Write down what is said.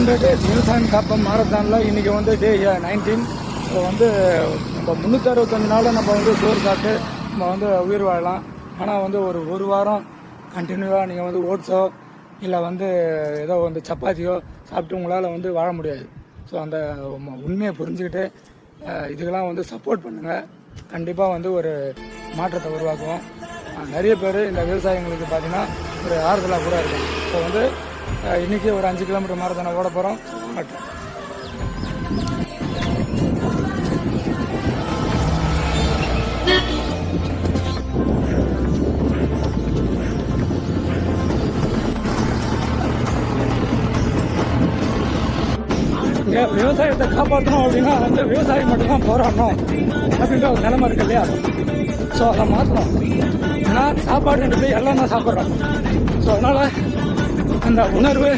100 days விவசாயம் காப்போம் மாரத்தானில் இன்றைக்கி வந்து டே 19. ஸோ வந்து நம்ம 365 நாளும் நம்ம வந்து சோறு சாப்பிட்டு நம்ம வந்து உயிர் வாழலாம். ஆனால் வந்து ஒரு வாரம் கண்டினியூவாக நீங்கள் வந்து ஓட்ஸோ இல்லை வந்து ஏதோ வந்து சப்பாத்தியோ சாப்பிட்டு உங்களால் வந்து வாழ முடியாது. ஸோ அந்த உண்மையை புரிஞ்சுக்கிட்டு இதுக்கெல்லாம் வந்து சப்போர்ட் பண்ணுங்கள். கண்டிப்பாக வந்து ஒரு மாற்றத்தை உருவாக்குவோம். நிறைய பேர் இந்த விவசாயிகளுக்கு பார்த்தீங்கன்னா ஒரு ஆறுதலாக கூட இருக்கும். ஸோ வந்து இன்றைக்கி ஒரு 5 கிலோமீட்டர் மாரத்தான ஓட போகிறோம். விவசாயத்தை காப்பாற்றணும் அப்படின்னா வந்து விவசாயம் மட்டும்தான் போராடணும் அப்படின்ற ஒரு நிலைமை இருக்கு இல்லையா? ஸோ அதை மாற்றணும். ஏன்னா சாப்பாடுன்றது எல்லாம் தான் சாப்பிட்றோம். ஸோ அதனால் அந்த உணர்வு